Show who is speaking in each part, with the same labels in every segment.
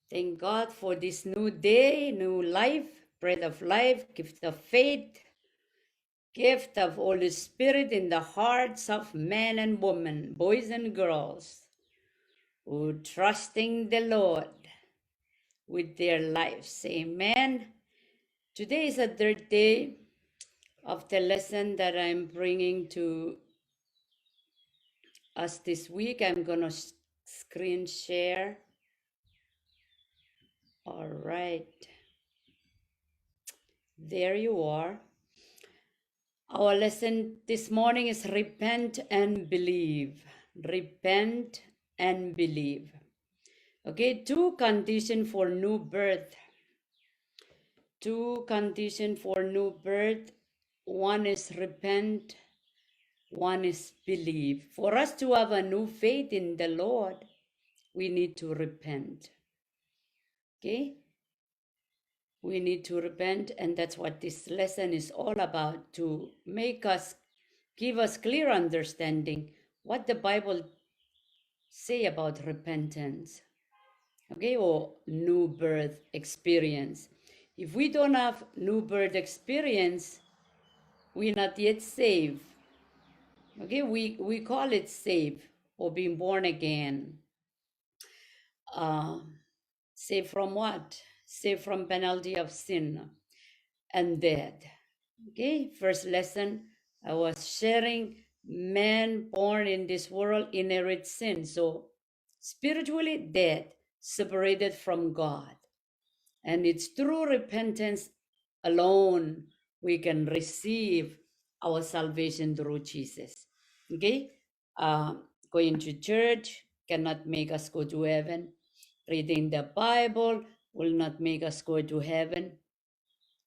Speaker 1: Thank God for this new day, new life, breath of life, gift of faith, gift of Holy Spirit in the hearts of men and women, boys and girls, who trusting the Lord with their lives. Amen. Today is the third day of the lesson that I'm bringing to us this week. I'm going to screen share. All right. There you are. Our lesson this morning is repent and believe. Repent and believe. Okay, two conditions for new birth. Two conditions for new birth. One is repent, one is believe. For us to have a new faith in the Lord, we need to repent. Okay? We need to repent, and that's what this lesson is all about, to give us clear understanding what the Bible say about repentance, okay, or new birth experience. If we don't have new birth experience, we're not yet saved. Okay, we call it saved or being born again. Uh, saved from what? Saved from penalty of sin and death. Okay, first lesson I was sharing, man born in this world inherit sin. So spiritually dead, separated from God. And it's through repentance alone we can receive our salvation through Jesus. Okay? Going to church cannot make us go to heaven. Reading the Bible will not make us go to heaven.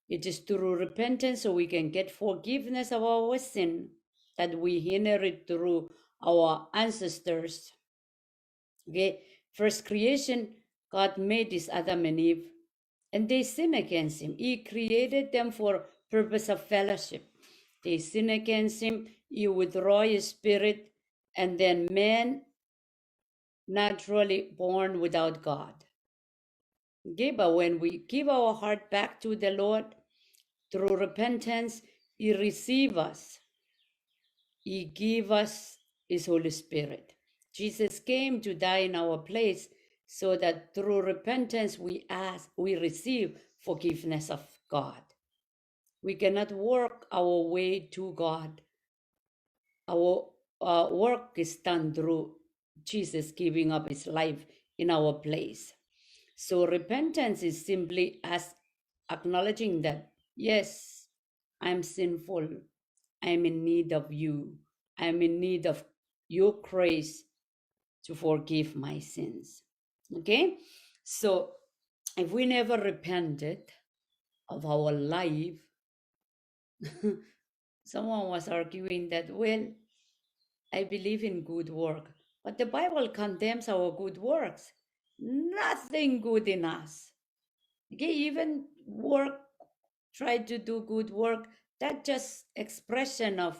Speaker 1: It is through repentance so we can get forgiveness of our sin that we inherit through our ancestors. Okay, first creation, God made this Adam and Eve, and they sin against him. He created them for purpose of fellowship. They sin against him, he withdraw his spirit, and then man naturally born without God. Okay, but when we give our heart back to the Lord, through repentance, He receive us. He give us His Holy Spirit. Jesus came to die in our place so that through repentance we receive forgiveness of God. We cannot work our way to God. Our work is done through Jesus giving up His life in our place. So repentance is simply as acknowledging that, yes, I'm sinful. I'm in need of you. I'm in need of your grace to forgive my sins. Okay? So if we never repented of our life, someone was arguing that, well, I believe in good work, but the Bible condemns our good works. Nothing good in us. Okay, even work, try to do good work, that's just expression of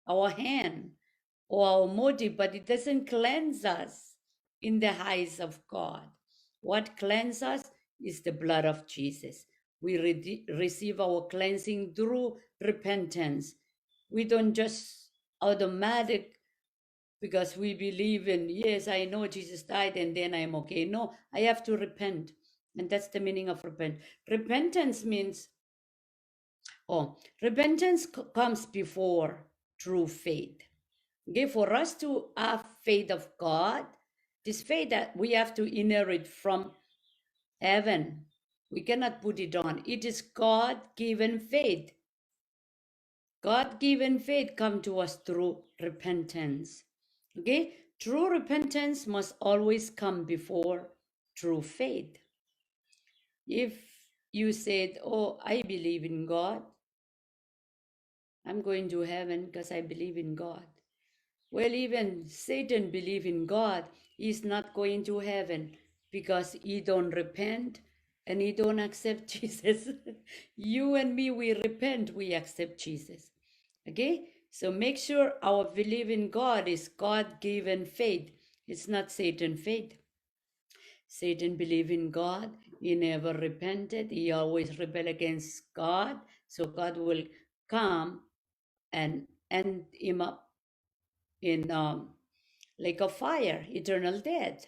Speaker 1: our hand or our motive, but it doesn't cleanse us in the eyes of God. What cleanses us is the blood of Jesus. We receive our cleansing through repentance. We don't just automatic because we believe in, yes, I know Jesus died and then I'm okay. No, I have to repent. And that's the meaning of repent. Repentance means, repentance comes before true faith. Okay, for us to have faith of God, this faith that we have to inherit from heaven. We cannot put it on. It is God-given faith. God-given faith come to us through repentance. Okay, true repentance must always come before true faith. If you said, oh, I believe in God, I'm going to heaven because I believe in God. Well, even Satan believe in God. He's not going to heaven because he don't repent and he don't accept Jesus. You and me, we repent, we accept Jesus. Okay? So make sure our belief in God is God-given faith. It's not Satan faith. Satan believed in God. He never repented. He always rebelled against God. So God will come and end him up in lake of fire, eternal death.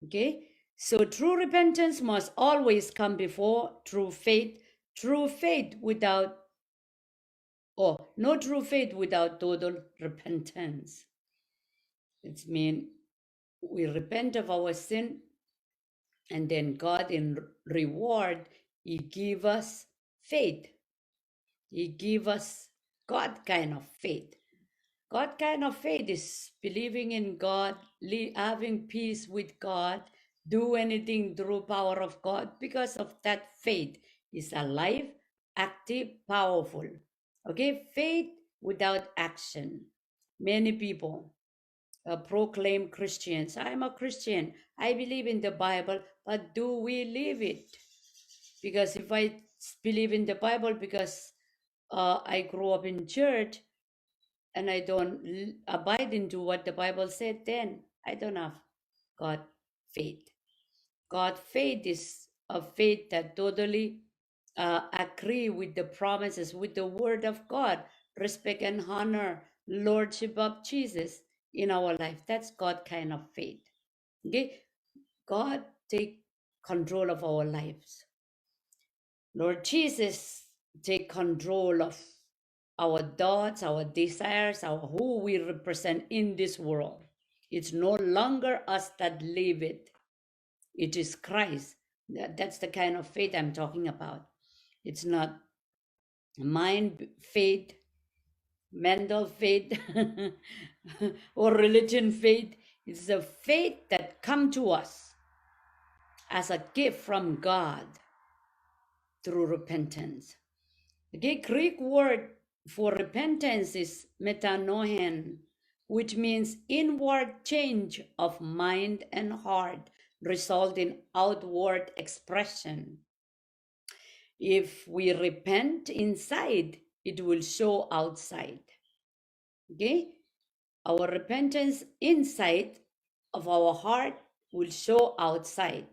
Speaker 1: Okay? So true repentance must always come before true faith. True faith without, or no true faith without total repentance. It means we repent of our sin, and then God in reward, He give us faith. He give us God kind of faith. God kind of faith is believing in God, having peace with God, do anything through power of God. Because of that faith is alive, active, powerful. Okay, faith without action. Many people proclaim Christians. I'm a Christian. I believe in the Bible, but do we live it? Because if I believe in the Bible because I grew up in church and I don't abide into what the Bible said, then I don't have God faith. God faith is a faith that totally agree with the promises, with the word of God, respect and honor, lordship of Jesus in our life. That's God kind of faith. Okay, God take control of our lives. Lord Jesus, take control of our thoughts, our desires, our who we represent in this world. It's no longer us that live it. It is Christ. That's the kind of faith I'm talking about. It's not mind faith, mental faith, or religion faith. It's a faith that come to us as a gift from God through repentance. The Greek word for repentance is metanohen, which means inward change of mind and heart, result in outward expression. If we repent inside, it will show outside. Okay? Our repentance inside of our heart will show outside.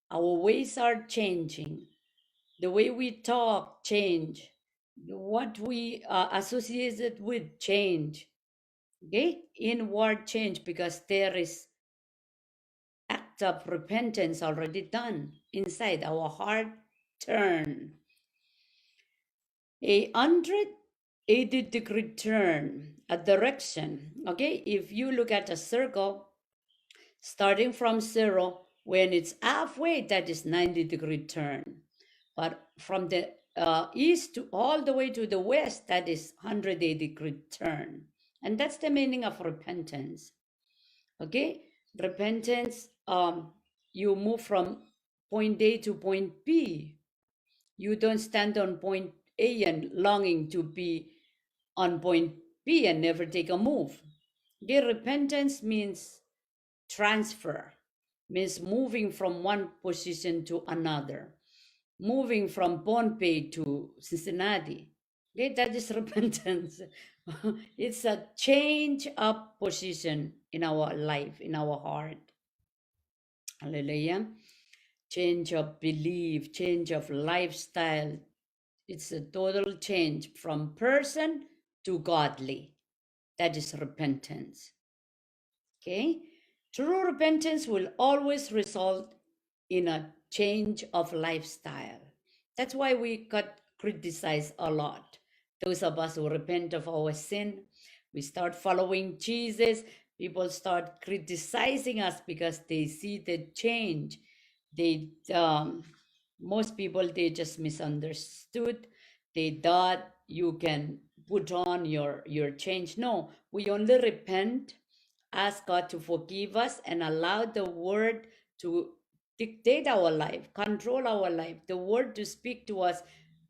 Speaker 1: Our ways are changing. The way we talk change. What we are associated with change. Okay? Inward change, because there is act of repentance already done inside our heart. Turn a 180-degree turn, a direction. Okay, if you look at a circle starting from zero, when it's halfway, that is 90-degree turn. But from the east to all the way to the west, that is 180-degree turn. And that's the meaning of repentance. Okay, repentance, you move from point A to point B. You don't stand on point A and longing to be on point B and never take a move. Okay, repentance means transfer, means moving from one position to another, moving from Pohnpei to Cincinnati. Okay, that is repentance. It's a change of position in our life, in our heart. Hallelujah. Change of belief, change of lifestyle. It's a total change from person to godly. That is repentance. Okay? True repentance will always result in a change of lifestyle. That's why we got criticized a lot. Those of us who repent of our sin, we start following Jesus, people start criticizing us because they see the change. They most people, they just misunderstood. They thought you can put on your change. No, we only repent, ask God to forgive us, and allow the word to dictate our life, control our life, the word to speak to us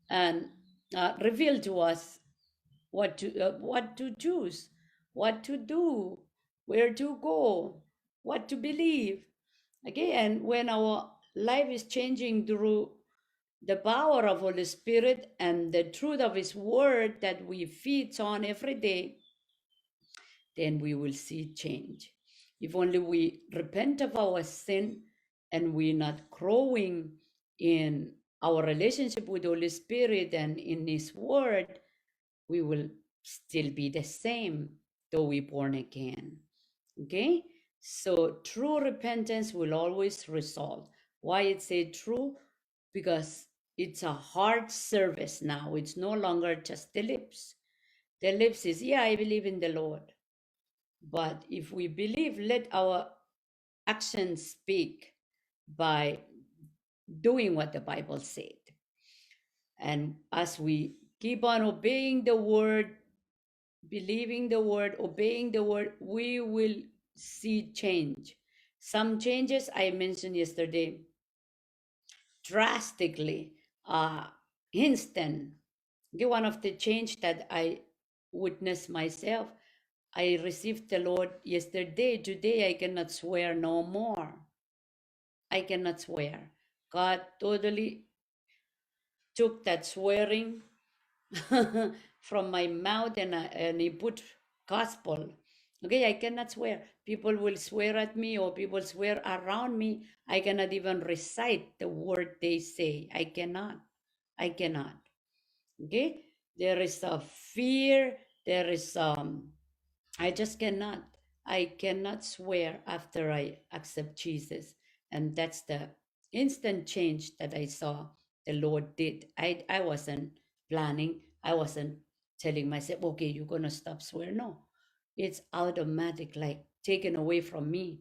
Speaker 1: and reveal to us what to choose, what to do, where to go, what to believe. Okay, and when our life is changing through the power of Holy Spirit and the truth of His Word that we feed on every day, then we will see change. If only we repent of our sin, and we're not growing in our relationship with the Holy Spirit and in His Word, we will still be the same though we born again. Okay? So true repentance will always result. Why it say true? Because it's a heart service now. It's no longer just the lips. The lips is, yeah, I believe in the Lord. But if we believe, let our actions speak by doing what the Bible said. And as we keep on obeying the word, believing the word, obeying the word, we will see change. Some changes I mentioned yesterday, drastically, instant. One of the change that I witnessed myself, I received the Lord yesterday. Today I cannot swear no more. I cannot swear. God totally took that swearing from my mouth, and He put gospel. Okay, I cannot swear. People will swear at me or people swear around me. I cannot even recite the word they say. I cannot. I cannot. Okay, there is a fear. There is I just cannot. I cannot swear after I accept Jesus. And that's the instant change that I saw the Lord did. I wasn't planning. I wasn't telling myself, okay, you're going to stop swear. No, it's automatic, like taken away from me.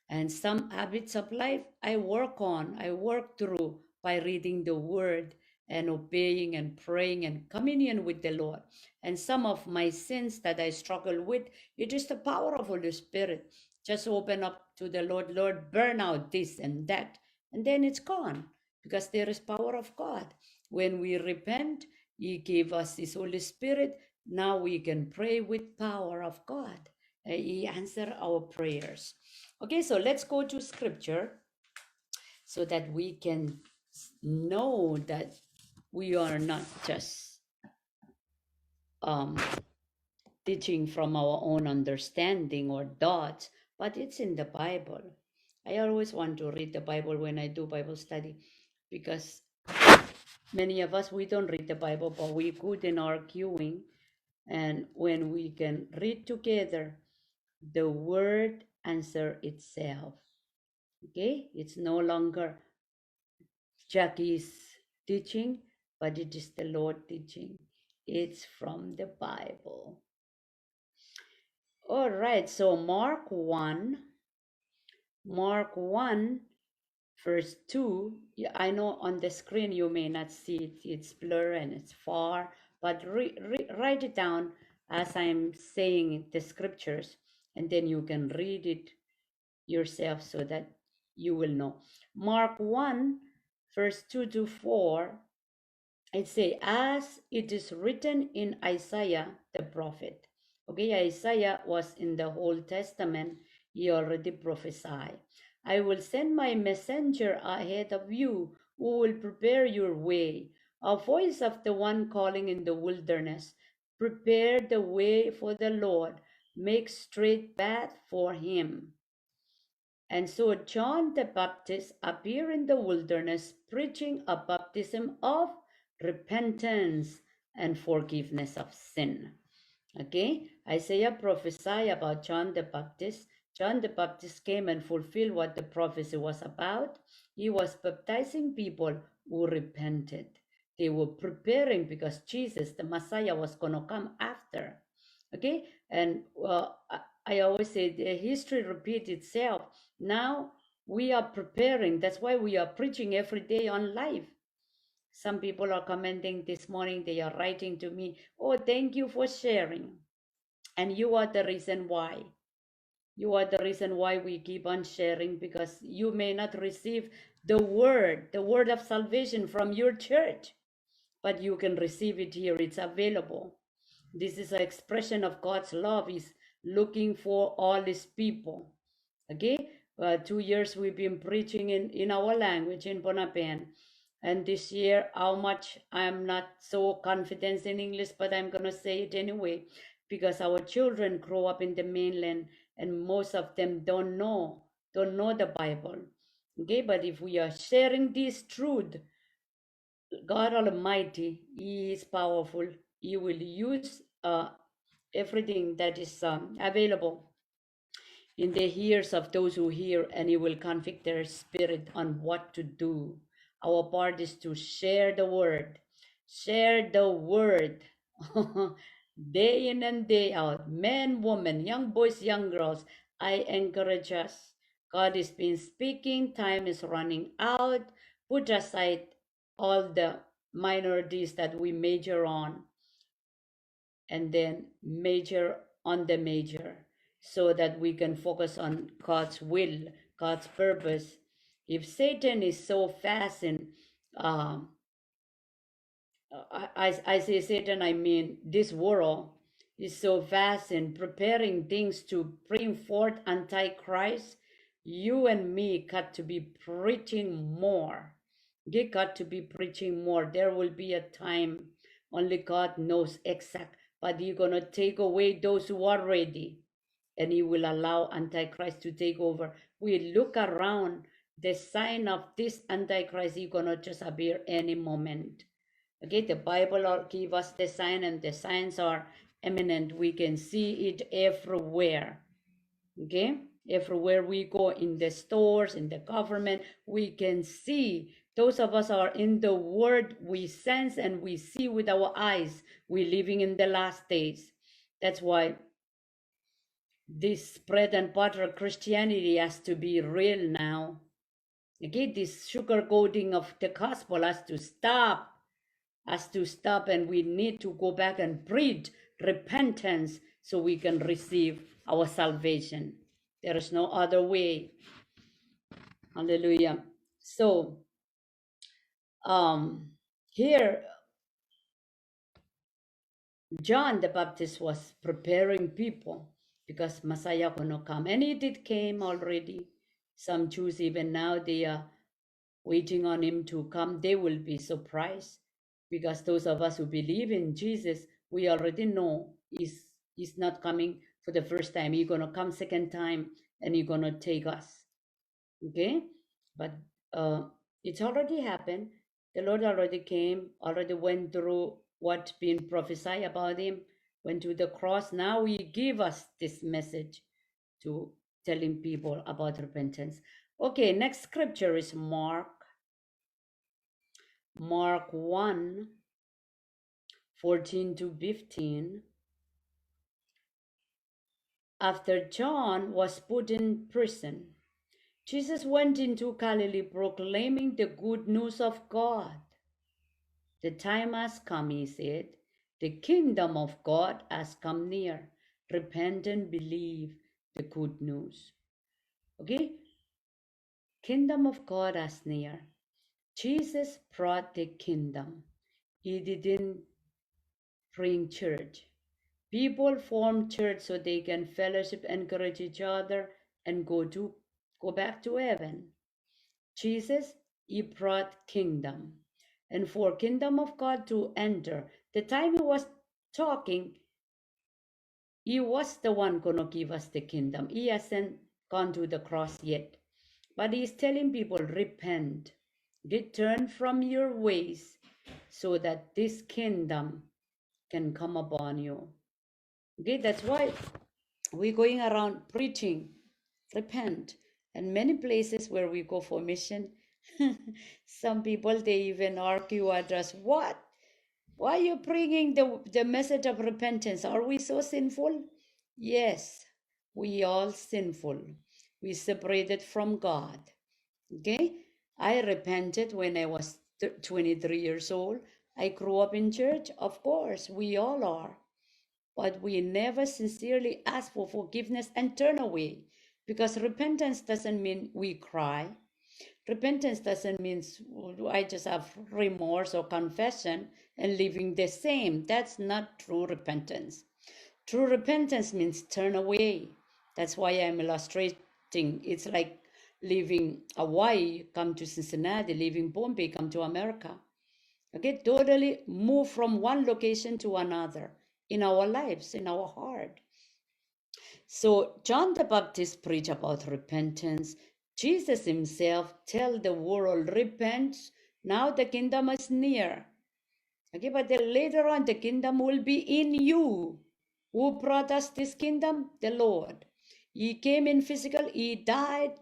Speaker 1: And some habits of life I work on, I work through by reading the word and obeying and praying and communion with the Lord. And some of my sins that I struggle with, it is the power of Holy Spirit. Just open up to the Lord, Lord, burn out this and that, and then it's gone because there is power of God. When we repent, He gave us His Holy Spirit. Now we can pray with power of God. He answer our prayers. Okay, so let's go to scripture so that we can know that we are not just um, teaching from our own understanding or thoughts, but it's in the Bible. I always want to read the Bible when I do Bible study because many of us, we don't read the Bible, but we good in arguing. And when we can read together, the word answer itself. Okay, it's no longer Jackie's teaching, but it is the Lord teaching. It's from the Bible. All right, so Mark 1, verse 2. Yeah, I know on the screen you may not see it, it's blur and it's far, but write it down as I'm saying the scriptures, and then you can read it yourself so that you will know. Mark 1, verse 2 to 4, it say, as it is written in Isaiah the prophet. Okay, Isaiah was in the Old Testament. He already prophesied. I will send my messenger ahead of you who will prepare your way. A voice of the one calling in the wilderness. Prepare the way for the Lord. Make straight path for him. And so John the Baptist appeared in the wilderness preaching a baptism of repentance and forgiveness of sin. Okay, Isaiah prophesied about John the Baptist. John the Baptist came and fulfilled what the prophecy was about. He was baptizing people who repented. They were preparing because Jesus, the Messiah, was going to come after. Okay, and I always say the history repeats itself. Now we are preparing. That's why we are preaching every day on live. Some people are commenting this morning. They are writing to me, oh, thank you for sharing. And you are the reason why. You are the reason why we keep on sharing, because you may not receive the word of salvation from your church, but you can receive it here. It's available. This is an expression of God's love. He's looking for all his people. Okay, 2 years we've been preaching in our language in Ponapen. And this year, how much I'm not so confident in English, but I'm going to say it anyway, because our children grow up in the mainland and most of them don't know the Bible. Okay, but if we are sharing this truth, God Almighty, He is powerful. He will use everything that is available in the ears of those who hear, and He will convict their spirit on what to do. Our part is to share the word. Share the word day in and day out. Men, women, young boys, young girls, I encourage us. God has been speaking, time is running out. Put aside all the minorities that we major on and then major on the major so that we can focus on God's will, God's purpose. If Satan is so fast in, um, I say Satan, I mean this world is so fast in preparing things to bring forth Antichrist, you and me got to be preaching more. They got to be preaching more. There will be a time, only God knows exact, but He's gonna take away those who are ready, and He will allow Antichrist to take over. We look around, the sign of this Antichrist is gonna just appear any moment. Okay, the Bible give us the sign, and the signs are eminent. We can see it everywhere. Okay, everywhere we go, in the stores, in the government, we can see. Those of us are in the Word, we sense and we see with our eyes. We're living in the last days. That's why this bread and butter Christianity has to be real now. Okay, this sugarcoating of the gospel has to stop, and we need to go back and preach repentance so we can receive our salvation. There is no other way. Hallelujah. So here John the Baptist was preparing people because Messiah gonna come, and he did came already. Some Jews even now they are waiting on him to come. They will be surprised because those of us who believe in Jesus, we already know he's not coming for the first time. He's gonna come second time, and he's gonna take us. Okay, but it's already happened. The Lord already came, already went through what been prophesied about him, went to the cross. Now he give us this message to telling people about repentance. Okay, next scripture is Mark 1, 14 to 15. After John was put in prison, Jesus went into Galilee proclaiming the good news of God. The time has come, he said. The kingdom of God has come near. Repent and believe the good news. Okay? Kingdom of God is near. Jesus brought the kingdom. He didn't bring church. People form church so they can fellowship, encourage each other, and go back to heaven. Jesus, he brought kingdom. And for kingdom of God to enter, the time he was talking, he was the one gonna give us the kingdom. He hasn't gone to the cross yet. But he's telling people, repent, return from your ways, so that this kingdom can come upon you. Okay, that's why we're going around preaching, repent. And many places where we go for mission, some people, they even argue at us, what? Why are you bringing the message of repentance? Are we so sinful? Yes, we all sinful. We separated from God. Okay? I repented when I was 23 years old. I grew up in church. Of course, we all are. But we never sincerely ask for forgiveness and turn away, because repentance doesn't mean we cry. Repentance doesn't mean I just have remorse or confession and living the same. That's not true repentance. True repentance means turn away. That's why I'm illustrating. It's like leaving Hawaii, come to Cincinnati, leaving Bombay, come to America. Okay, totally move from one location to another in our lives, in our heart. So John the Baptist preached about repentance. Jesus himself tell the world, repent, now the kingdom is near. Okay, but then later on the kingdom will be in you. Who brought us this kingdom? The Lord. He came in physical, he died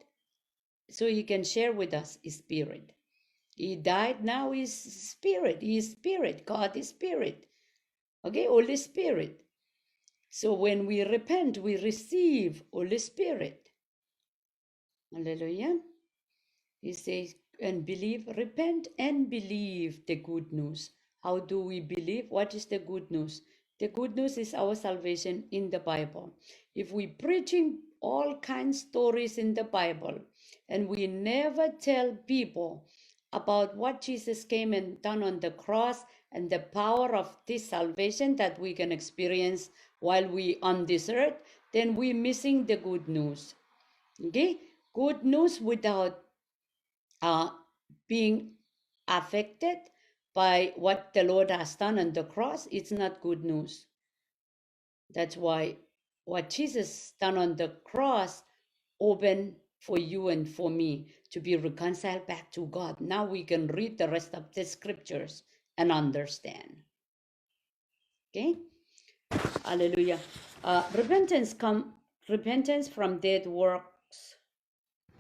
Speaker 1: so he can share with us his spirit. He died, now he's spirit. He is spirit. God is spirit. Okay, Holy Spirit. So when we repent, we receive Holy Spirit. Hallelujah. He says, and believe, repent and believe the good news. How do we believe? What is the good news? The good news is our salvation in the Bible. If we preaching all kinds of stories in the Bible and we never tell people about what Jesus came and done on the cross and the power of this salvation that we can experience while we on this earth, then we're missing the good news. Okay? Good news without uh, being affected by what the Lord has done on the cross, it's not good news. That's why what Jesus done on the cross opened for you and for me to be reconciled back to God. Now we can read the rest of the scriptures and understand. Okay? Hallelujah. Repentance from dead works.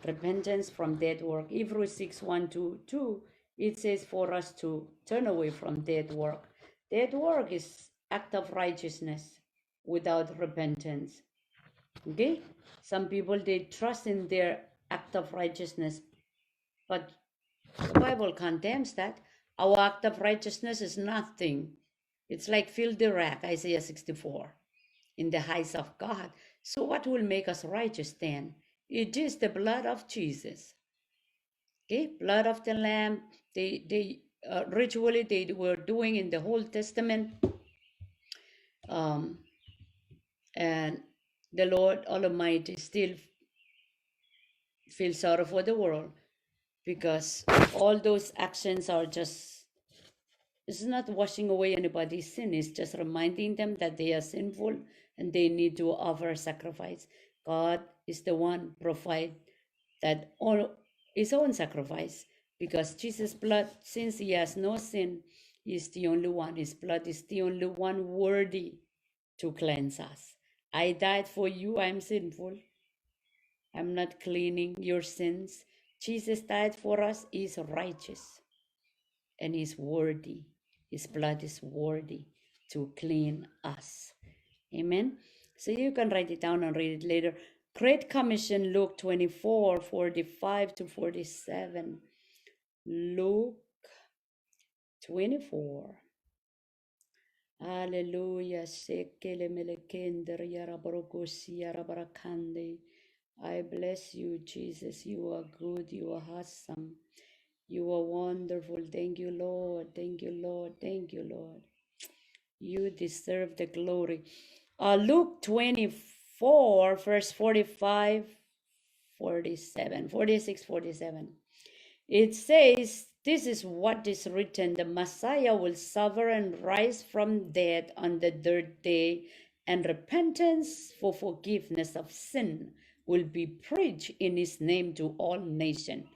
Speaker 1: Repentance from dead work. Hebrews 6 1 to 2, it says for us to turn away from dead work. Dead work is act of righteousness without repentance. Okay? Some people, they trust in their act of righteousness, but the Bible condemns that. Our act of righteousness is nothing. It's like filthy rag, Isaiah 64, in the eyes of God. So what will make us righteous then? It is the blood of Jesus. Okay, blood of the lamb. They ritually they were doing in the Old Testament, um, and the Lord Almighty still feels sorry for the world because all those actions are just, it's not washing away anybody's sin. It's just reminding them that they are sinful and they need to offer sacrifice. God is the one provide that all his own sacrifice, because Jesus' blood, since he has no sin, he is the only one. His blood is the only one worthy to cleanse us. I died for you. I'm sinful. I'm not cleaning your sins. Jesus died for us. He's righteous and he's worthy. His blood is worthy to clean us. Amen. So you can write it down and read it later. Great Commission, Luke 24:45 to 47. Luke 24. Hallelujah. Sekele melekender yarabarokosi yarabarakande. I bless you, Jesus. You are good. You are awesome. You are wonderful. Thank you, Lord. Thank you, Lord. Thank you, Lord. You deserve the glory. Luke 24, verse 45, 47, 46, 47. It says, this is what is written: the Messiah will suffer and rise from death on the third day, and repentance for forgiveness of sin will be preached in his name to all nations,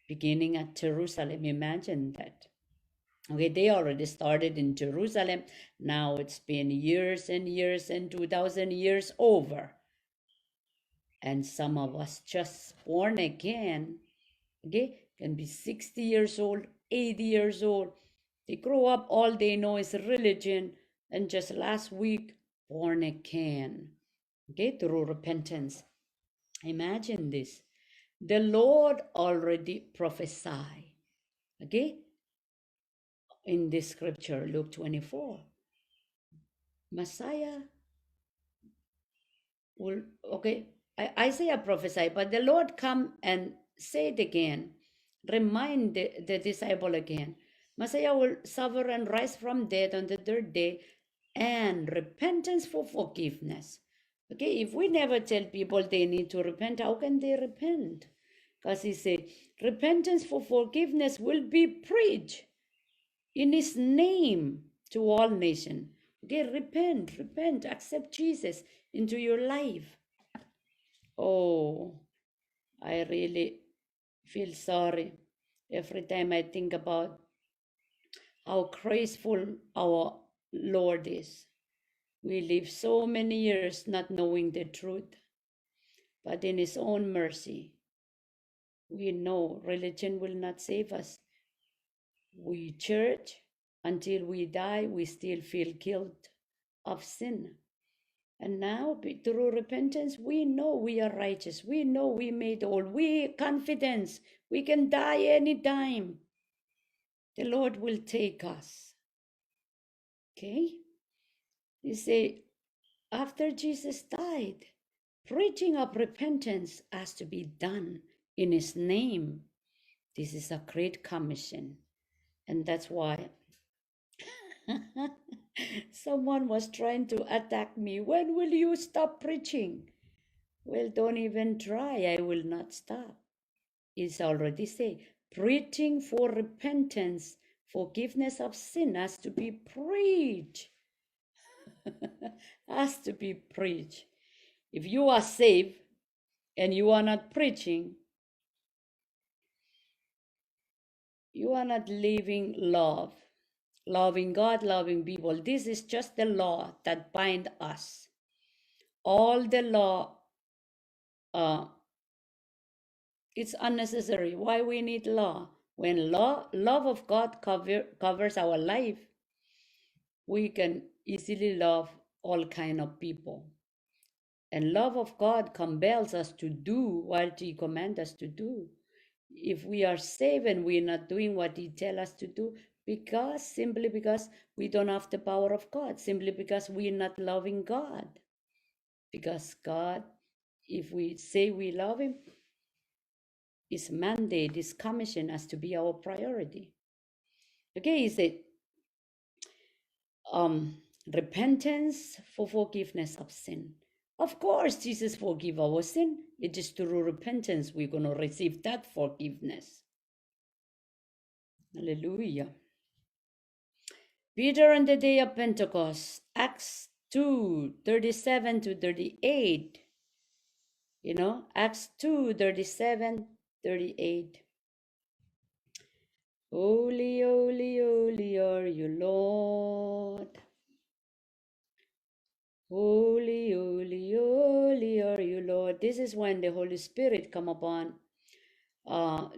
Speaker 1: beginning at Jerusalem. Imagine that. Okay, they already started in Jerusalem. Now it's been years and years and 2,000 years over. And some of us just born again, okay, can be 60 years old, 80 years old. They grow up, all they know is religion. And just last week, born again, okay, through repentance. Imagine this. The Lord already prophesied, okay, in this scripture, Luke 24. Messiah will, okay, Isaiah prophesied, but the Lord come and say it again, remind the disciple again. Messiah will suffer and rise from death on the third day, and repentance for forgiveness. Okay, if we never tell people they need to repent, how can they repent? Because he said, repentance for forgiveness will be preached in his name to all nations. Okay, repent, accept Jesus into your life. Oh, I really Feel sorry every time I think about how graceful our Lord is. We live so many years not knowing the truth, but in His own mercy, we know religion will not save us. We church until we die, we still feel guilt of sin. And now, through repentance, we know we are righteous. We know we made all. We confidence. We can die anytime. The Lord will take us. Okay? You say, after Jesus died, preaching of repentance has to be done in His name. This is a great commission. And that's why someone was trying to attack me. When will you stop preaching? Well, don't even try. I will not stop. It's already said. Preaching for repentance, forgiveness of sin has to be preached. Has to be preached. If you are saved and you are not preaching, you are not living love, loving God, loving people. This is just the law that bind us. All the law, it's unnecessary. Why we need law? When love of God covers our life, we can easily love all kind of people. And love of God compels us to do what He commands us to do. If we are saved and we're not doing what He tells us to do, simply because we don't have the power of God, simply because we're not loving God. Because God, if we say we love Him, His mandate, His commission has to be our priority. Okay, He said, repentance for forgiveness of sin. Of course, Jesus forgive our sin. It is through repentance we're going to receive that forgiveness. Hallelujah. Peter on the day of Pentecost, Acts 2:37 to 38. You know, Acts 2:37, 38. Holy, holy, holy are you, Lord. Holy, holy, holy are you, Lord. This is when the Holy Spirit come upon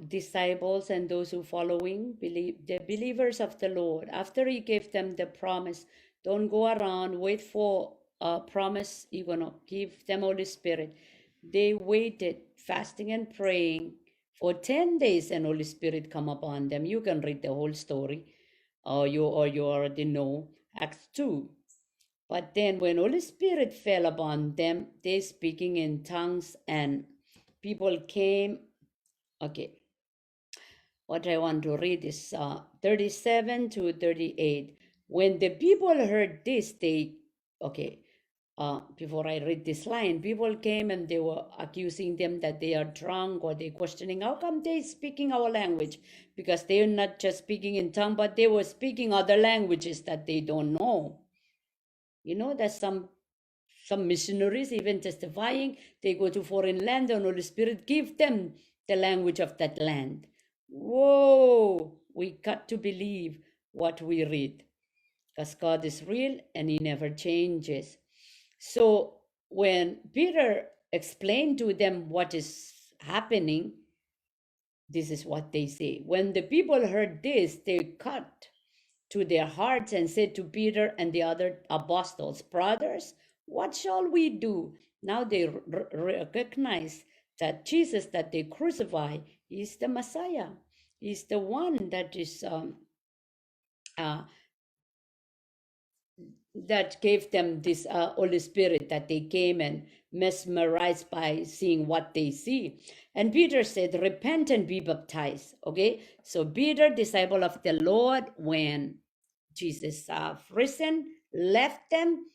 Speaker 1: disciples and those who following the believers of the Lord. After He gave them the promise, don't go around, wait for a promise You're gonna give them Holy Spirit. They waited, fasting and praying for 10 days, and Holy Spirit come upon them. You can read the whole story, or you already know Acts 2. But then when Holy Spirit fell upon them, they speaking in tongues, and people came. Okay, what I want to read is 37 to 38. When the people heard this, before I read this line, people came and they were accusing them that they are drunk, or they questioning, how come they speaking our language? Because they're not just speaking in tongue, but they were speaking other languages that they don't know. You know, that some missionaries even testifying, they go to foreign land and Holy Spirit give them the language of that land. Whoa, we got to believe what we read, because God is real and He never changes. So when Peter explained to them what is happening, this is what they say. When the people heard this, they cut to their hearts and said to Peter and the other apostles, brothers, what shall we do? Now they recognize that Jesus that they crucify is the Messiah. Is the one that is that gave them this Holy Spirit, that they came and mesmerized by seeing what they see. And Peter said, repent and be baptized. Okay, so Peter, disciple of the Lord, when Jesus risen, left them,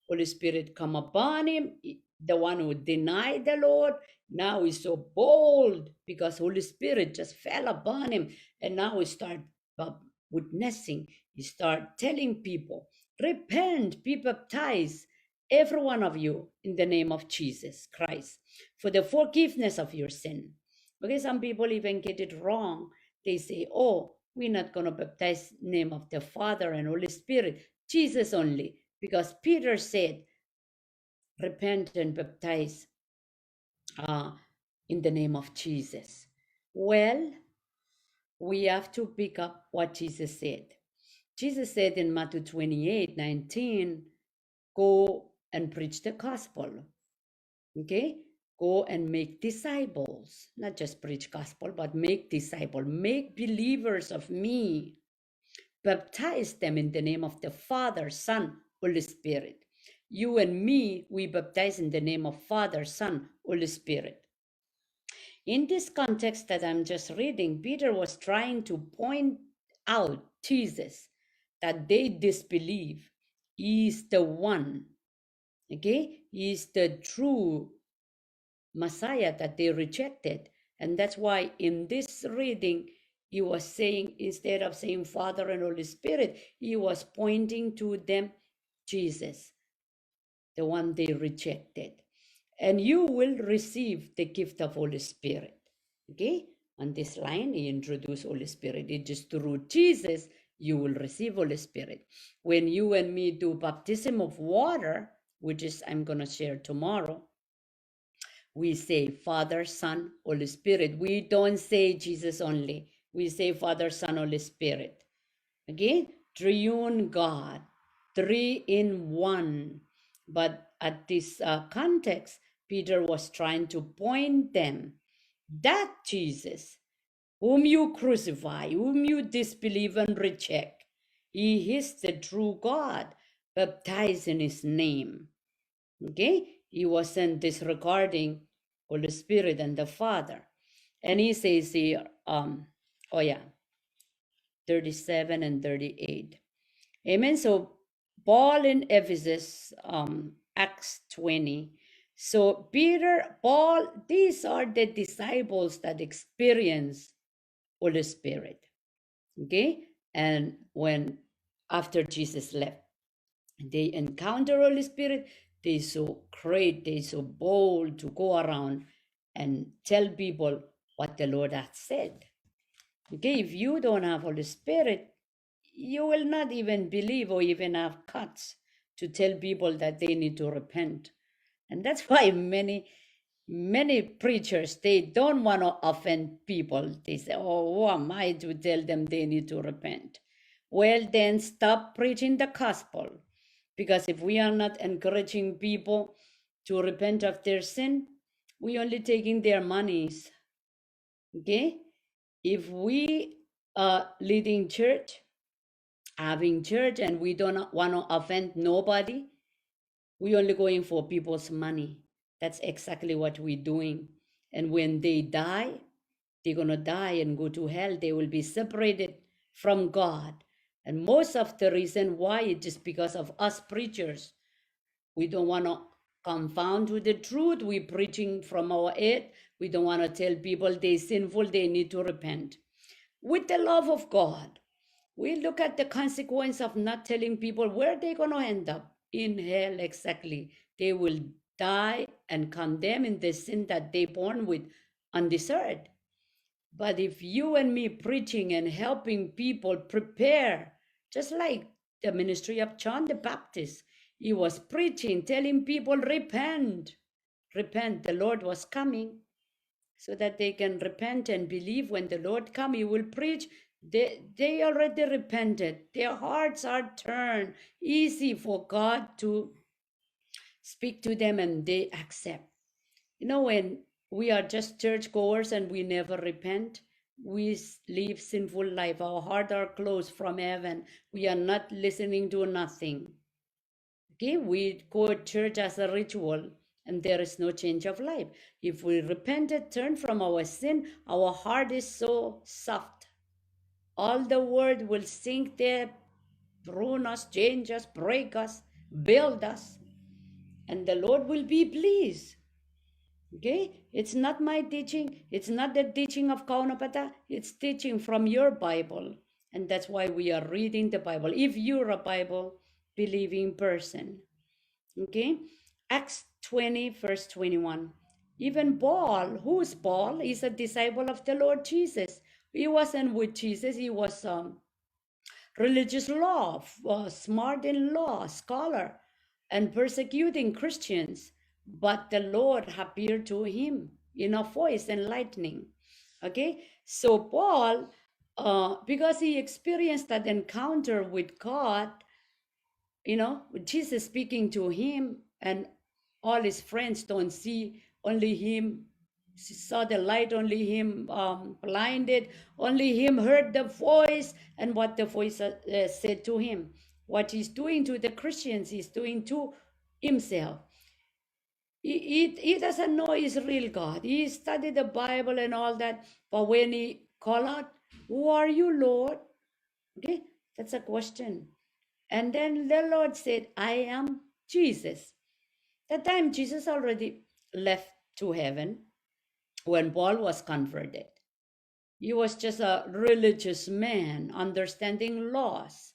Speaker 1: Holy Spirit come upon him. The one who denied the Lord, now he's so bold because Holy Spirit just fell upon him. And now he start witnessing. He start telling people, repent, be baptized, every one of you, in the name of Jesus Christ, for the forgiveness of your sin. Okay, some people even get it wrong. They say, oh, we're not going to baptize in the name of the Father and Holy Spirit, Jesus only. Because Peter said, repent and baptize uh, in the name of Jesus. Well, we have to pick up what Jesus said. Jesus said in Matthew 28:19, go and preach the gospel. Okay? Go and make disciples. Not just preach gospel, but make disciples. Make believers of me. Baptize them in the name of the Father, Son, Holy Spirit. You and me, we baptize in the name of Father, Son, Holy Spirit. In this context that I'm just reading, Peter was trying to point out Jesus, that they disbelieve. He is the one, okay? He is the true Messiah that they rejected. And that's why in this reading, he was saying, instead of saying Father and Holy Spirit, he was pointing to them, Jesus, the one they rejected. And you will receive the gift of Holy Spirit. Okay? On this line, he introduced Holy Spirit. It is through Jesus you will receive Holy Spirit. When you and me do baptism of water, which is I'm going to share tomorrow, we say Father, Son, Holy Spirit. We don't say Jesus only. We say Father, Son, Holy Spirit. Okay? Triune God, three in one. But at this context, Peter was trying to point them that Jesus, whom you crucify, whom you disbelieve and reject, he is the true God, baptized in his name. Okay? He wasn't disregarding Holy Spirit and the Father. And he says here, oh yeah, 37 and 38. Amen. So Paul in Ephesus, Acts 20. So Peter, Paul, these are the disciples that experience Holy Spirit. Okay? And when after Jesus left, they encounter Holy Spirit, they so great, they so bold to go around and tell people what the Lord has said. Okay, if you don't have Holy Spirit, you will not even believe or even have guts to tell people that they need to repent. And that's why many preachers, they don't want to offend people. They say, oh, who am I to tell them they need to repent? Well, then stop preaching the gospel. Because if we are not encouraging people to repent of their sin, we only taking their monies. Okay? If we are leading church, having church, and we don't want to offend nobody, we only going for people's money. That's exactly what we're doing. And when they die, they're going to die and go to hell. They will be separated from God. And most of the reason why is just because of us preachers. We don't want to confound with the truth. We're preaching from our head. We don't want to tell people they're sinful, they need to repent. With the love of God, we look at the consequence of not telling people where they're going to end up. In hell, exactly. They will die and condemn in the sin that they born with on this earth. But if you and me preaching and helping people prepare, just like the ministry of John the Baptist, he was preaching, telling people, repent, repent. The Lord was coming so that they can repent and believe when the Lord come, he will preach. They already repented. Their hearts are turned. Easy for God to speak to them and they accept. You know, when we are just churchgoers and we never repent, we live sinful life. Our hearts are closed from heaven. We are not listening to nothing. Okay, we go to church as a ritual and there is no change of life. If we repented, turn from our sin, our heart is so soft. All the word will sink there, prune us, change us, break us, build us, and the Lord will be pleased. Okay, it's not my teaching. It's not the teaching of Kaunapata. It's teaching from your Bible. And that's why we are reading the Bible. If you're a Bible believing person. Okay, Acts 20, verse 21. Even Paul, who's Paul? He's a disciple of the Lord Jesus. He wasn't with Jesus. He was religious law, smart in law, scholar, and persecuting Christians. But the Lord appeared to him in a voice and lightning. Okay, so Paul, because he experienced that encounter with God, with Jesus speaking to him, and all his friends don't see, only him saw the light, only him blinded, only him heard the voice, and what the voice said to him. What he's doing to the Christians, he's doing to himself. He doesn't know he's real God. He studied the Bible and all that, but when he call out, "Who are you, Lord?" Okay, that's a question. And then the Lord said, "I am Jesus." That time Jesus already left to heaven when Paul was converted. He was just a religious man, understanding laws,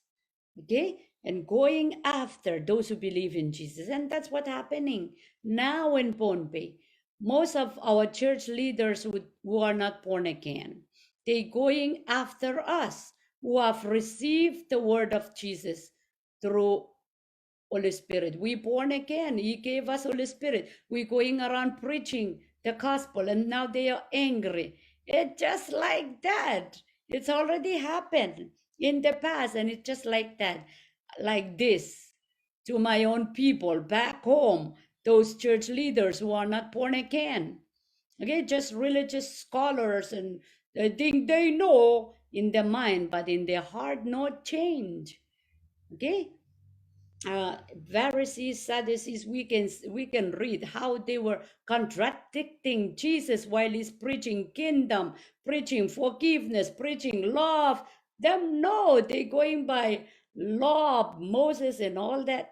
Speaker 1: okay, and going after those who believe in Jesus. And that's what's happening now in Pohnpei. Most of our church leaders who are not born again, they going after us who have received the word of Jesus through Holy Spirit. We born again. He gave us Holy Spirit. We going around preaching the gospel, and now they are angry. It's just like that. It's already happened in the past, and it's just like that, like this, to my own people back home, those church leaders who are not born again. Okay, just religious scholars, and they think they know in their mind, but in their heart, no change. Okay, Pharisees, Sadducees, we can read how they were contradicting Jesus while he's preaching kingdom, preaching forgiveness, preaching love. Them no, they going by law of Moses and all that.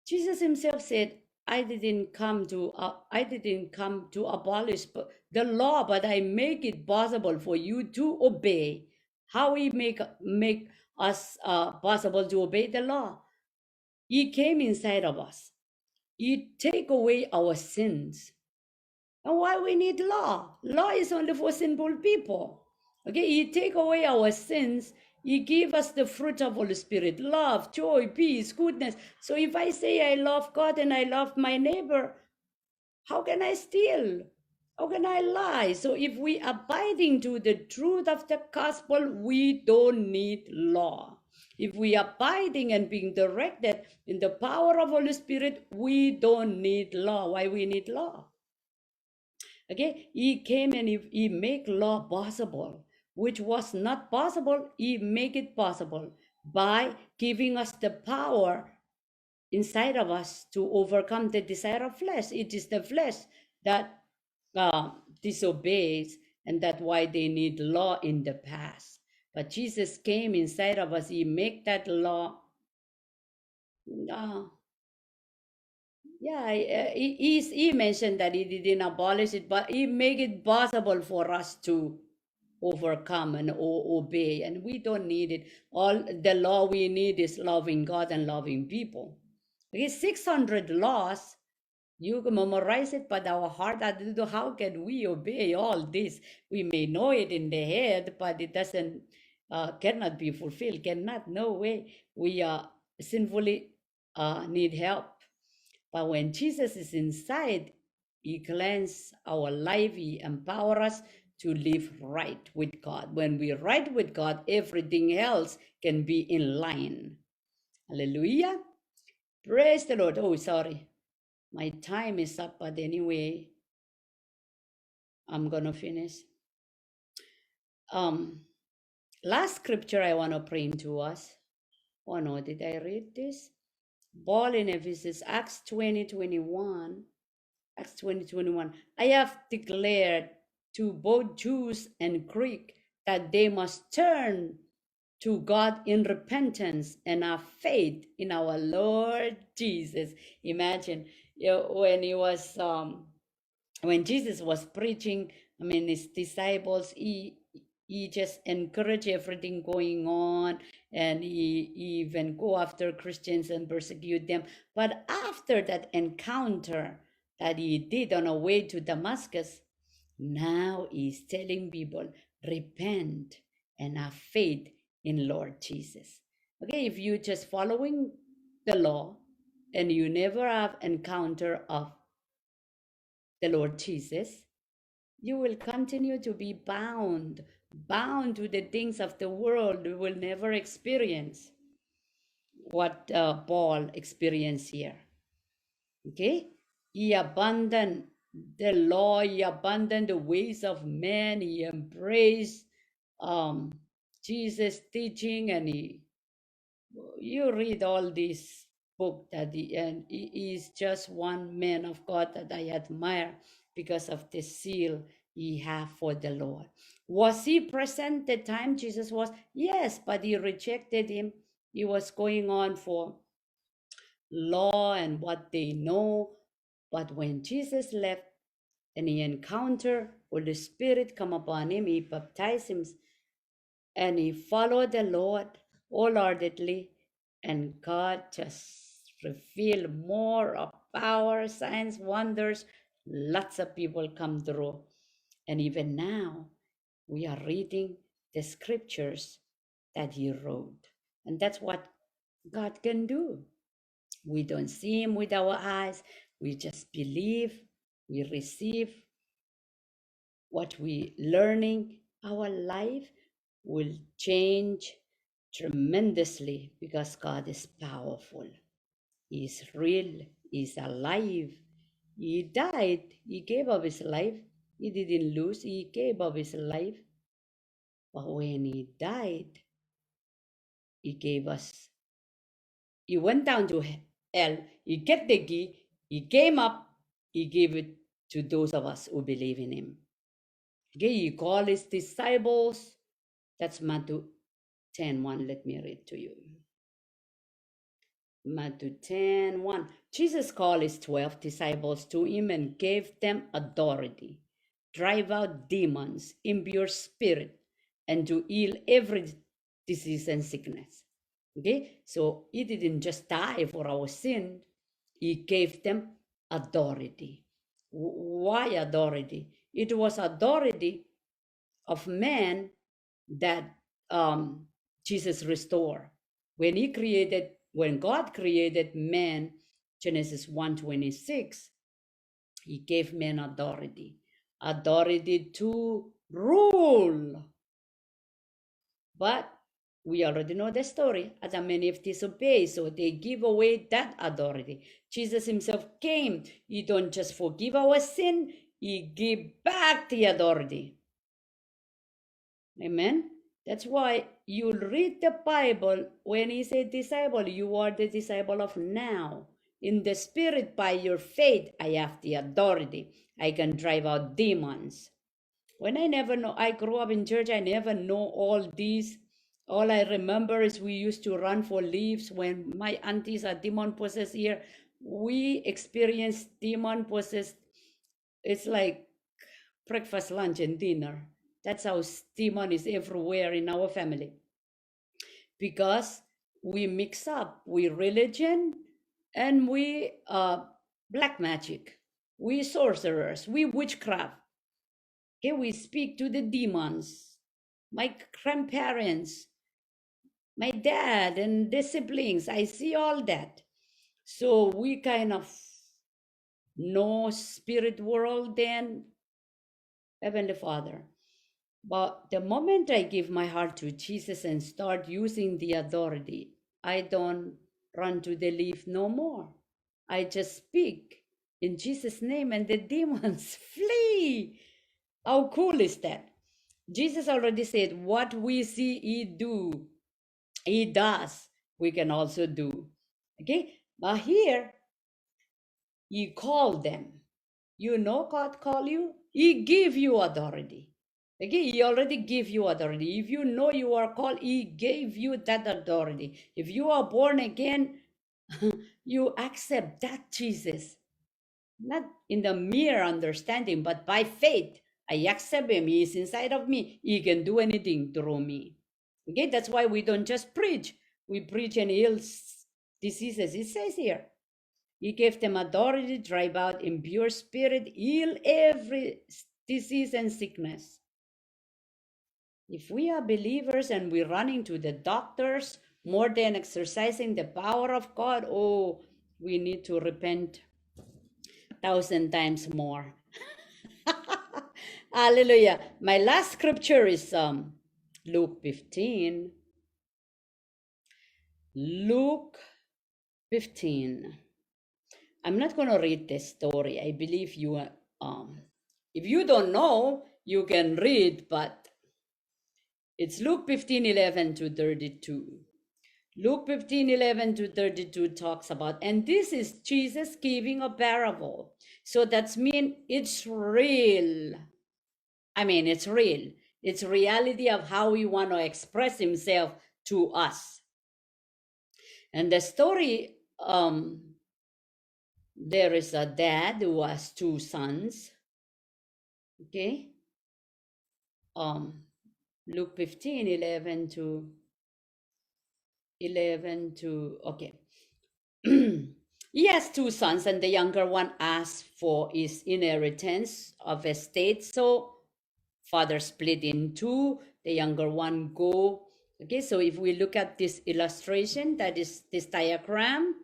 Speaker 1: Jesus himself said, I didn't come to abolish the law, but I make it possible for you to obey." How he make us possible to obey the law? He came inside of us. He take away our sins. And why we need law? Law is only for sinful people. Okay, He take away our sins. He give us the fruit of Holy Spirit: love, joy, peace, goodness. So if I say I love God and I love my neighbor, how can I steal? How can I lie? So if we abiding to the truth of the gospel, we don't need law. If we abiding and being directed in the power of Holy Spirit, we don't need law. Why we need law? Okay, he came and he make law possible, which was not possible. He make it possible by giving us the power inside of us to overcome the desire of flesh. It is the flesh that disobeys, and that's why they need law in the past. But Jesus came inside of us. He make that law. Uh, yeah, he mentioned that he didn't abolish it, but he make it possible for us to overcome and obey. And we don't need it. All the law we need is loving God and loving people. Okay, 600 laws. You can memorize it, but our heart, how can we obey all this? We may know it in the head, but it doesn't, cannot be fulfilled, cannot, no way. We sinfully need help. But when Jesus is inside, He cleanses our life, He empowers us to live right with God. When we right with God, everything else can be in line. Hallelujah. Praise the Lord. Oh, sorry. My time is up, but anyway, I'm gonna finish. Last scripture I want to bring to us. Oh no, did I read this? Paul in Ephesus, Acts 20:21. Acts 20:21. I have declared to both Jews and Greek that they must turn to God in repentance and have faith in our Lord Jesus. Imagine, when he was when Jesus was preaching, I mean, his disciples, he just encouraged everything going on, and he even go after Christians and persecute them. But after that encounter, that he did on a way to Damascus, now he's telling people, repent and have faith in Lord Jesus. Okay, if you just following the law and you never have encounter of the Lord Jesus, you will continue to be bound to the things of the world. You will never experience what Paul experienced here. Okay? He abandoned the law, he abandoned the ways of men, he embraced um, Jesus' teaching, and you read all this book that he is just one man of God that I admire because of the zeal he have for the Lord. Was he present the time Jesus was? Yes, but he rejected him. He was going on for law and what they know. But when Jesus left and he encountered Holy Spirit come upon him, he baptized him and he followed the Lord wholeheartedly, and God just revealed more of power, signs, wonders. Lots of people come through. And even now, we are reading the scriptures that he wrote. And that's what God can do. We don't see him with our eyes. We just believe, we receive what we learning. Our life will change tremendously because God is powerful. He's real. He's alive. He died. He gave up his life. He didn't lose. He gave up his life. But when he died, he gave us. He went down to hell. He get the key. He came up. He gave it to those of us who believe in him. Okay, he called his disciples. That's Matthew 10:1. Let me read to you. Matthew 10:1. Jesus called his 12 disciples to him and gave them authority, drive out demons, impure spirit, and to heal every disease and sickness. Okay, so he didn't just die for our sin, he gave them authority. Why authority? It was authority of man that Jesus restored. When God created man, Genesis 1:26, he gave man authority to rule. But we already know the story. Adam and Eve disobeyed, so they give away that authority. Jesus himself came. He don't just forgive our sin, he gave back the authority. Amen. That's why you read the Bible. When he said disciple, you are the disciple of now. In the spirit, by your faith, I have the authority. I can drive out demons. When I grew up in church, I never know all these. All I remember is we used to run for leaves when my aunties are demon possessed here. We experienced demon possessed. It's like breakfast, lunch, and dinner. That's how demon is everywhere in our family. Because we mix up, we religion and we black magic. We sorcerers, we witchcraft. Okay, we speak to the demons. My grandparents, my dad and the siblings, I see all that. So we kind of know spirit world then, Heavenly Father. But the moment I give my heart to Jesus and start using the authority, I don't run to the leaf no more. I just speak in Jesus' name and the demons flee. How cool is that? Jesus already said, what we see he does, we can also do. Okay? But here, he called them. You know God call you? He give you authority. Okay, he already gave you authority. If you know you are called, he gave you that authority. If you are born again, you accept that Jesus. Not in the mere understanding, but by faith. I accept him. He is inside of me. He can do anything through me. Okay, that's why we don't just preach. We preach and heal diseases. It says here. He gave them authority to drive out impure spirit, heal every disease and sickness. If we are believers and we're running to the doctors more than exercising the power of God, oh, we need to repent 1,000 times more. Hallelujah. My last scripture is Luke 15. Luke 15. I'm not going to read this story. I believe you, if you don't know, you can read, but it's Luke 15:11 to 32. Luke 15:11 to 32 talks about, and this is Jesus giving a parable. So that's mean it's real. I mean, it's real. It's reality of how he want to express himself to us. And the story, there is a dad who has two sons. Okay. Luke 15:11 to 11 to, okay. He has two sons, and the younger one asked for his inheritance of estate. So father split in two, the younger one go. Okay, so if we look at this illustration, that is this diagram,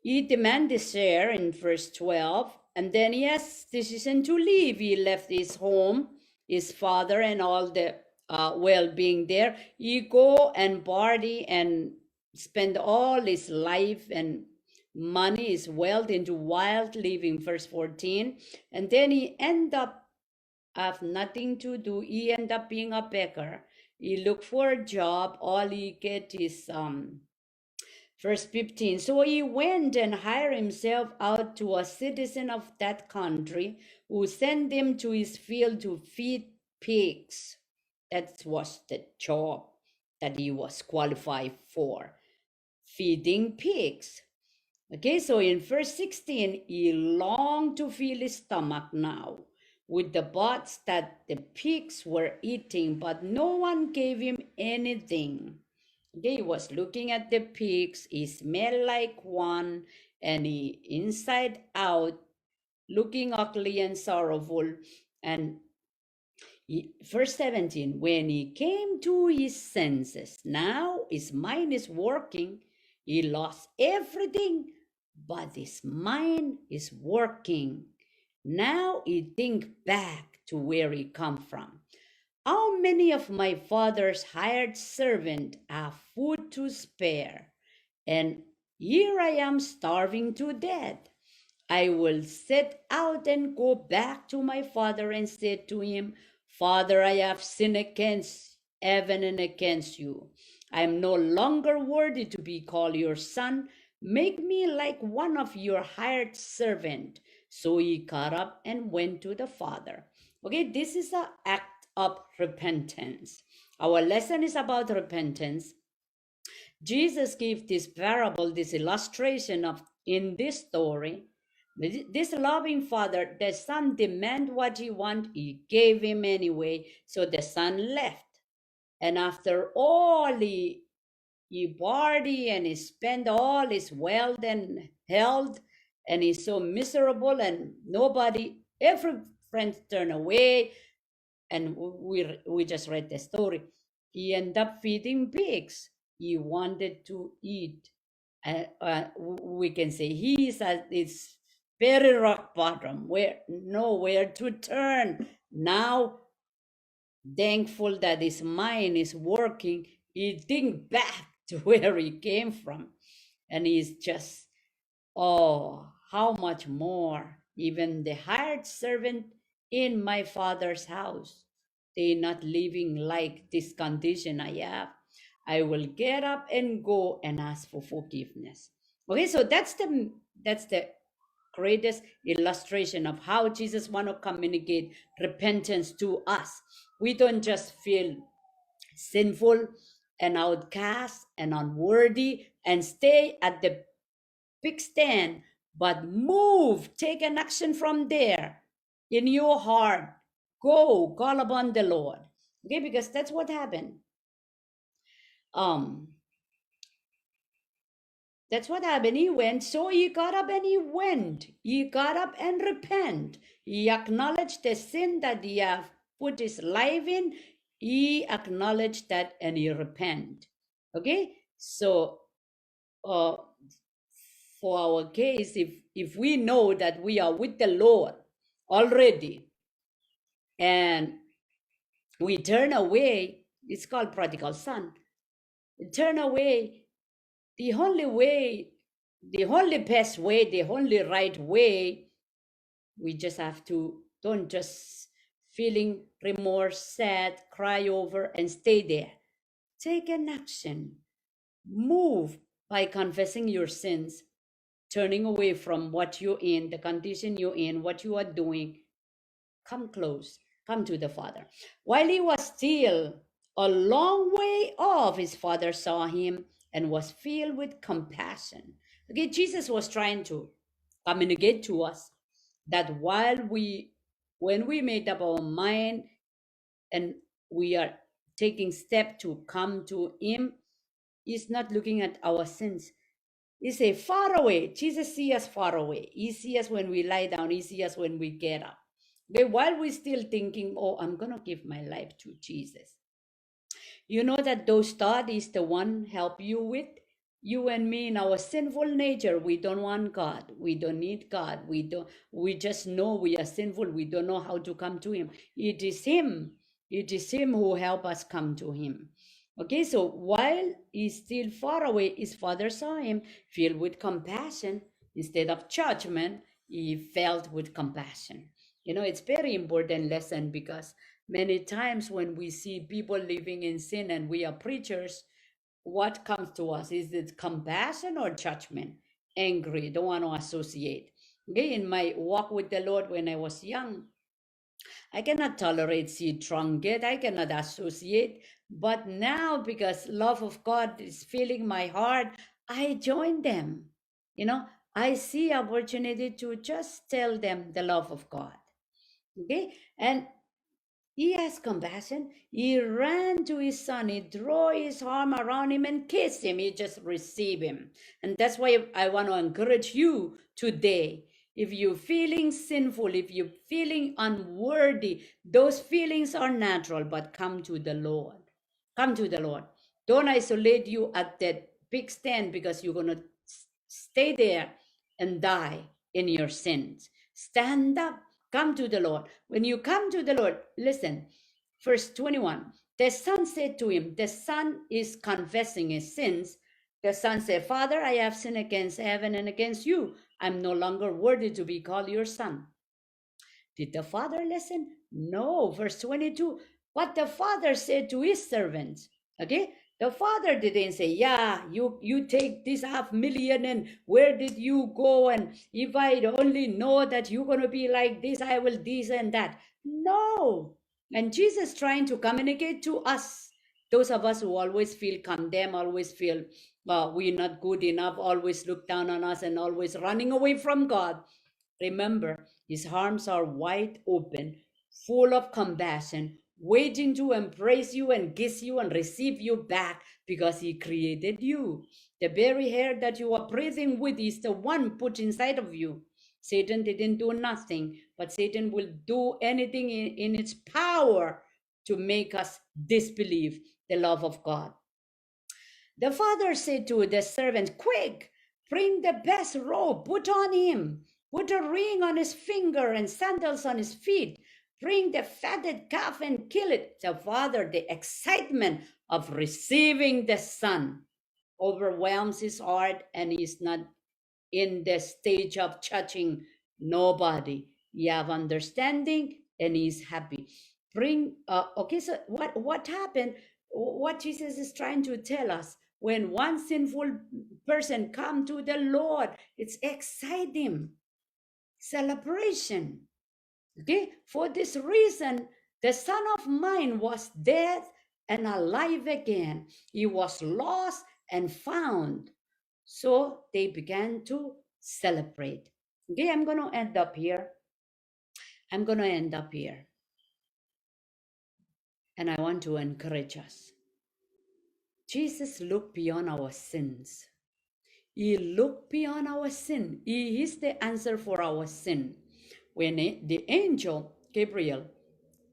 Speaker 1: he demanded his share in verse 12, and then he has decision to leave. He left his home, his father, and all the well-being there. He go and party and spend all his life and money, his wealth into wild living, verse 14. And then he end up have nothing to do. He end up being a beggar. He look for a job. All he get is verse 15. So he went and hired himself out to a citizen of that country, who sent him to his field to feed pigs. That was the job that he was qualified for, feeding pigs. Okay, so in verse 16, he longed to fill his stomach now with the buds that the pigs were eating, but no one gave him anything. Okay, he was looking at the pigs, he smelled like one, and he inside out, looking ugly and sorrowful. And verse 17, when he came to his senses, now his mind is working. He lost everything, but his mind is working. Now he think back to where he come from. How many of my father's hired servants have food to spare? And here I am starving to death. I will set out and go back to my father and say to him, Father, I have sinned against heaven and against you. I am no longer worthy to be called your son. Make me like one of your hired servant. So he got up and went to the father. Okay, this is an act of repentance. Our lesson is about repentance. Jesus gave this parable, this illustration of in this story. This loving father, the son demand what he want, he gave him anyway. So the son left. And after all he party and he spent all his wealth and health, and he's so miserable, and nobody, every friend turned away, and we just read the story. He ended up feeding pigs. He wanted to eat. We can say he is at this very rock bottom, where nowhere to turn. Now, thankful that his mind is working, he think back to where he came from, and he's just, oh, how much more even the hired servant in my father's house, they not living like this condition I have. I will get up and go and ask for forgiveness. Okay, so that's the greatest illustration of how Jesus want to communicate repentance to us. We don't just feel sinful and outcast and unworthy and stay at the big stand, but move, take an action from there in your heart. Go, call upon the Lord. Okay, because that's what happened. That's what happened. He went, so he got up and he went. He got up and repent. He acknowledged the sin that he have put his life in. He acknowledged that and he repent. Okay, so uh, for our case, if we know that we are with the Lord already and we turn away, it's called prodigal son. Turn away. The only way, the only best way, the only right way, we just have to don't just feeling remorse, sad, cry over, and stay there. Take an action. Move by confessing your sins, turning away from what you're in, the condition you're in, what you are doing. Come close, come to the Father. While he was still a long way off, his father saw him and was filled with compassion. Okay, Jesus was trying to communicate to us that when we made up our mind and we are taking step to come to him, he's not looking at our sins. He say far away. Jesus see us far away. He see us when we lie down. He see us when we get up. Okay, while we're still thinking, oh, I'm gonna give my life to Jesus. You know that those thoughts is the one help you with you and me in our sinful nature. We don't want God. We don't need God. We just know we are sinful. We don't know how to come to him. It is him. It is him who help us come to him. Okay, so while he's still far away, his father saw him filled with compassion. Instead of judgment, he felt with compassion. You know, it's very important lesson because many times when we see people living in sin and we are preachers, what comes to us? Is it compassion or judgment? Angry, don't want to associate. Okay, in my walk with the Lord when I was young, I cannot tolerate see drunkard. I cannot associate. But now, because love of God is filling my heart, I join them. You know, I see opportunity to just tell them the love of God. Okay, and he has compassion. He ran to his son. He threw his arm around him and kissed him. He just received him. And that's why I want to encourage you today. If you're feeling sinful, if you're feeling unworthy, those feelings are natural, but come to the Lord. Come to the Lord. Don't isolate you at that big stand because you're going to stay there and die in your sins. Stand up. Come to the Lord. When you come to the Lord, listen, verse 21, the son said to him, the son is confessing his sins. The son said, Father, I have sinned against heaven and against you. I'm no longer worthy to be called your son. Did the father listen? No. Verse 22. But the father said to his servants, okay, the father didn't say, yeah, you take this 500,000 and where did you go? And if I only know that you're going to be like this, I will this and that. No. And Jesus trying to communicate to us, those of us who always feel condemned, always feel we're not good enough, always look down on us and always running away from God. Remember, his arms are wide open, full of compassion, waiting to embrace you and kiss you and receive you back because he created you. The very air that you are breathing with is the one put inside of you. Satan didn't do nothing, but Satan will do anything in its power to make us disbelieve the love of God. The father said to the servant, quick, bring the best robe, put on him, put a ring on his finger and sandals on his feet. Bring the fatted calf and kill it. The father, the excitement of receiving the son overwhelms his heart and he's not in the stage of judging nobody. You have understanding and he's happy. Bring okay, so what happened? What Jesus is trying to tell us, when one sinful person come to the Lord, it's exciting, celebration. Okay, for this reason, the son of mine was dead and alive again. He was lost and found. So they began to celebrate. Okay, I'm going to end up here. I'm going to end up here. And I want to encourage us. Jesus looked beyond our sins. He looked beyond our sin. He is the answer for our sin. When the angel Gabriel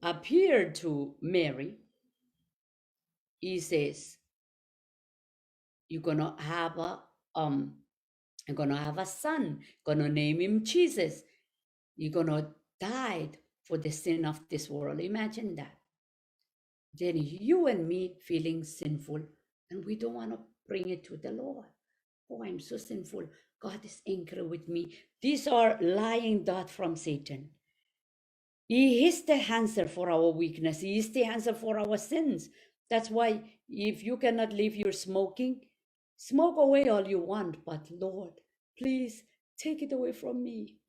Speaker 1: appeared to Mary, he says, "You're gonna have you're gonna have a son. Gonna name him Jesus. You're gonna die for the sin of this world." Imagine that. Then you and me feeling sinful, and we don't want to bring it to the Lord. Oh, I'm so sinful. God is angry with me. These are lying thoughts from Satan. He is the answer for our weakness. He is the answer for our sins. That's why if you cannot leave your smoking, smoke away all you want. But Lord, please take it away from me.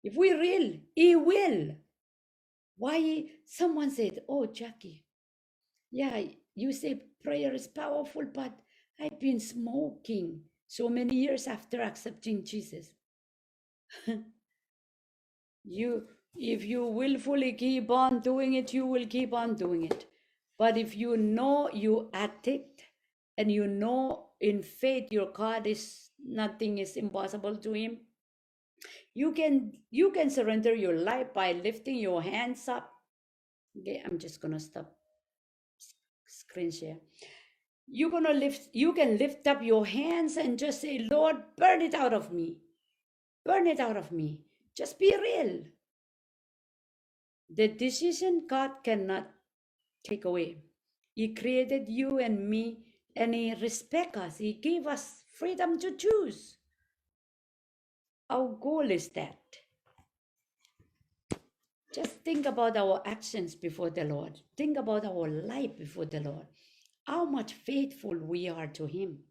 Speaker 1: If we will, He will. Why? Someone said, "Oh, Jackie, yeah, you say prayer is powerful, but I've been smoking so many years after accepting Jesus." You, if you willfully keep on doing it, you will keep on doing it. But if you know you addict and you know in faith your God is nothing is impossible to him, you can surrender your life by lifting your hands up. Okay, I'm just gonna stop screen share. You can lift up your hands and just say, "Lord, burn it out of me. Burn it out of me." Just be real. The decision God cannot take away. He created you and me, and He respects us. He gave us freedom to choose. Our goal is that. Just think about our actions before the Lord. Think about our life before the Lord. How much faithful we are to Him.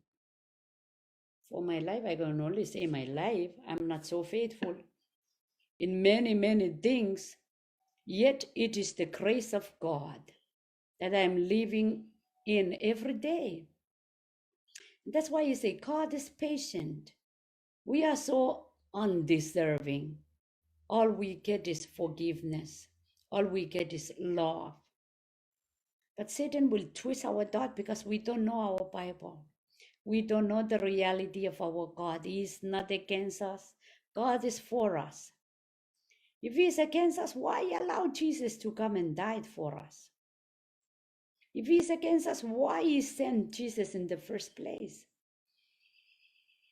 Speaker 1: For my life, I can only say my life. I'm not so faithful in many, many things. Yet it is the grace of God that I'm living in every day. That's why you say God is patient. We are so undeserving. All we get is forgiveness. All we get is love. But Satan will twist our thought because we don't know our Bible. We don't know the reality of our God. He is not against us. God is for us. If He is against us, why allow Jesus to come and die for us? If He is against us, why He sent Jesus in the first place?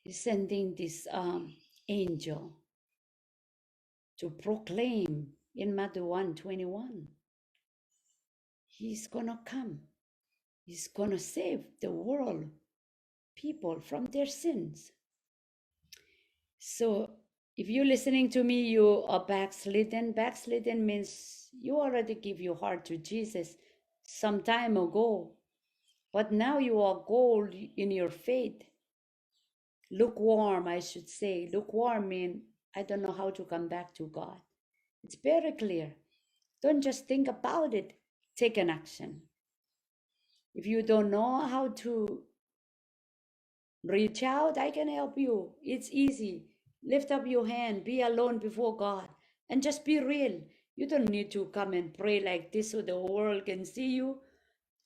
Speaker 1: He's sending this angel to proclaim in Matthew 1:21. He's gonna come. He's gonna save the world, people from their sins. So if you're listening to me, you are backslidden. Backslidden means you already give your heart to Jesus some time ago, but now you are cold in your faith. Lukewarm, I should say. Lukewarm means I don't know how to come back to God. It's very clear. Don't just think about it. Take an action. If you don't know how to reach out, I can help you. It's easy. Lift up your hand, be alone before God, and just be real. You don't need to come and pray like this so the world can see you.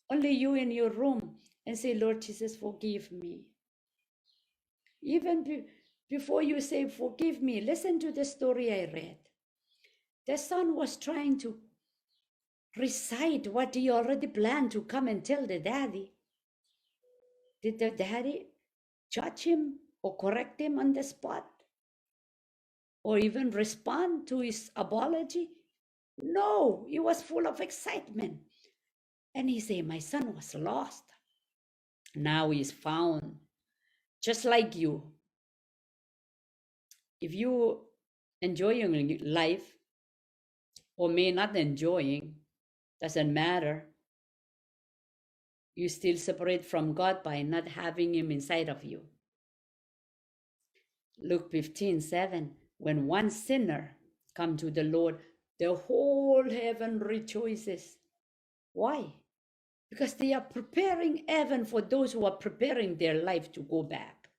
Speaker 1: Only you in your room and say, "Lord Jesus, forgive me." Even before you say, "Forgive me," listen to the story I read. The son was trying to recite what he already planned to come and tell the daddy. Did the daddy judge him or correct him on the spot? Or even respond to his apology? No, he was full of excitement. And he said, "My son was lost. Now he's found." Just like you. If you enjoying life or may not enjoying, doesn't matter. You still separate from God by not having Him inside of you. Luke 15:7. When one sinner come to the Lord, the whole heaven rejoices. Why? Because they are preparing heaven for those who are preparing their life to go back.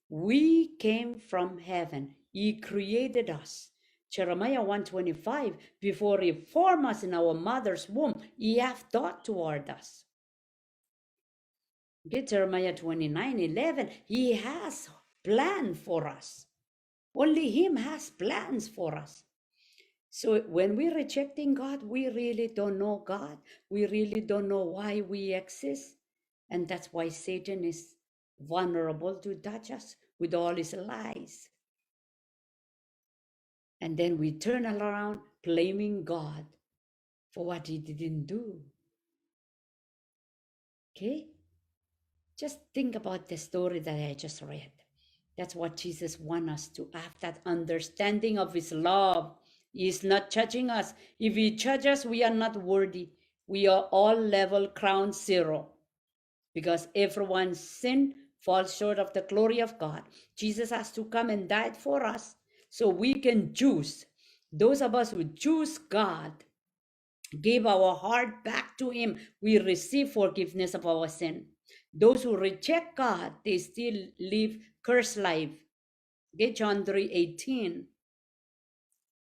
Speaker 1: We came from heaven. He created us. Jeremiah 1:25. Before He formed us in our mother's womb, He hath thought toward us. Okay, Jeremiah 29:11. He has plan for us. Only him has plans for us. So when we're rejecting God, we really don't know God. We really don't know why we exist. And that's why Satan is vulnerable to touch us with all his lies. And then we turn around blaming God for what he didn't do. Okay? Just think about the story that I just read. That's what Jesus wants us to have, that understanding of his love. He is not judging us. If he judges us, we are not worthy. We are all level crown zero because everyone's sin falls short of the glory of God. Jesus has to come and die for us so we can choose. Those of us who choose God, give our heart back to him, we receive forgiveness of our sin. Those who reject God, they still live cursed life. Okay, John 3:18.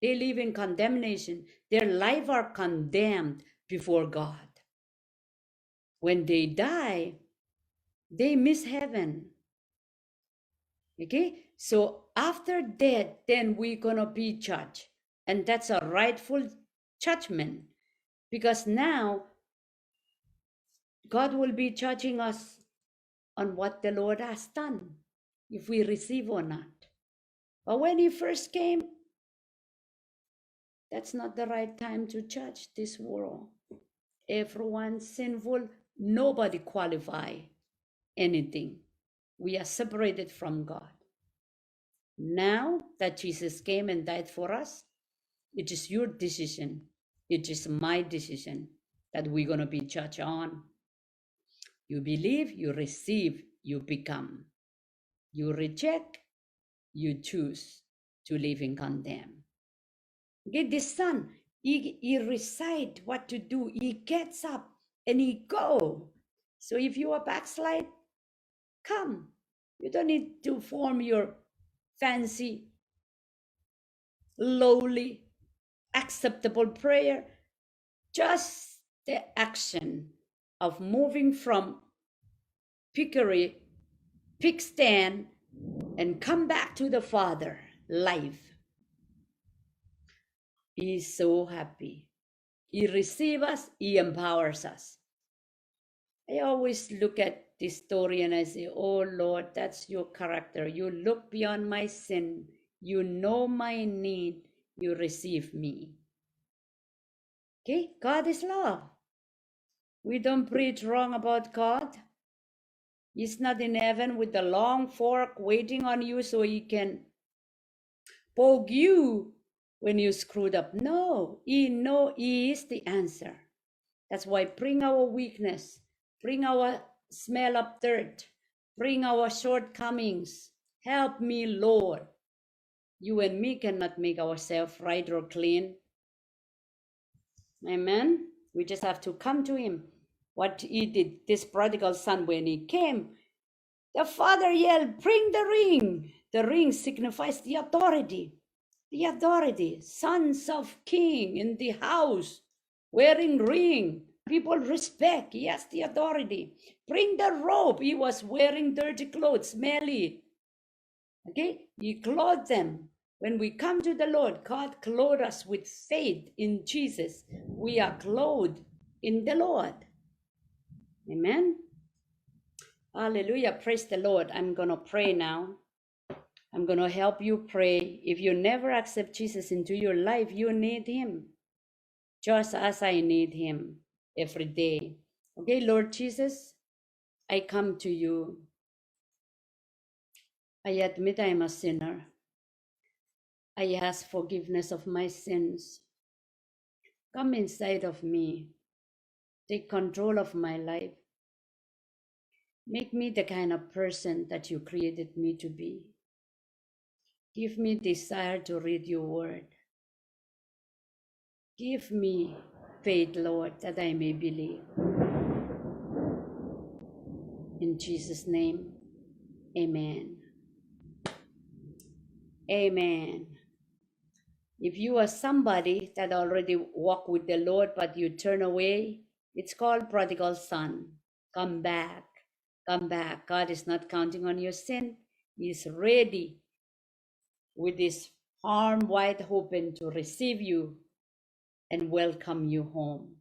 Speaker 1: They live in condemnation. Their life are condemned before God. When they die, they miss heaven. Okay, so after death, then we're gonna be judged, and that's a rightful judgment, because now God will be judging us on what the Lord has done, if we receive or not. But when he first came, that's not the right time to judge this world. Everyone's sinful, nobody qualify anything. We are separated from God. Now that Jesus came and died for us, it is your decision. It is my decision that we're going to be judged on. You believe, you receive, you become. You reject, you choose to live in condemn. Okay, this son, he recite what to do. He gets up and he go. So if you are backslide, come. You don't need to form your fancy, lowly, acceptable prayer. Just the action of moving from piggery, pig stand, and come back to the Father, life. He is so happy. He receives us, he empowers us. I always look at this story and I say, oh Lord, that's your character. You look beyond my sin. You know my need. You receive me. Okay, God is love. We don't preach wrong about God. He's not in heaven with the long fork waiting on you so he can poke you when you screwed up. No, he know he is the answer. That's why bring our weakness, bring our smell of dirt, bring our shortcomings. Help me, Lord. You and me cannot make ourselves right or clean. Amen. We just have to come to him. What he did, this prodigal son, when he came, the father yelled, bring the ring. The ring signifies the authority. The authority. Sons of king in the house, wearing ring. People respect. He has the authority. Bring the robe. He was wearing dirty clothes, smelly. Okay? He clothed them. When we come to the Lord, God clothed us with faith in Jesus. We are clothed in the Lord. Amen. Hallelujah. Praise the Lord. I'm going to pray now. I'm going to help you pray. If you never accept Jesus into your life, you need him, just as I need him every day. Okay, Lord Jesus, I come to you. I admit I am a sinner. I ask forgiveness of my sins. Come inside of me. Take control of my life. Make me the kind of person that you created me to be. Give me desire to read your word. Give me faith, Lord, that I may believe. In Jesus' name, amen. Amen. If you are somebody that already walk with the Lord, but you turn away, it's called prodigal son. Come back. Come back. God is not counting on your sin. He's ready with his arm wide open to receive you and welcome you home.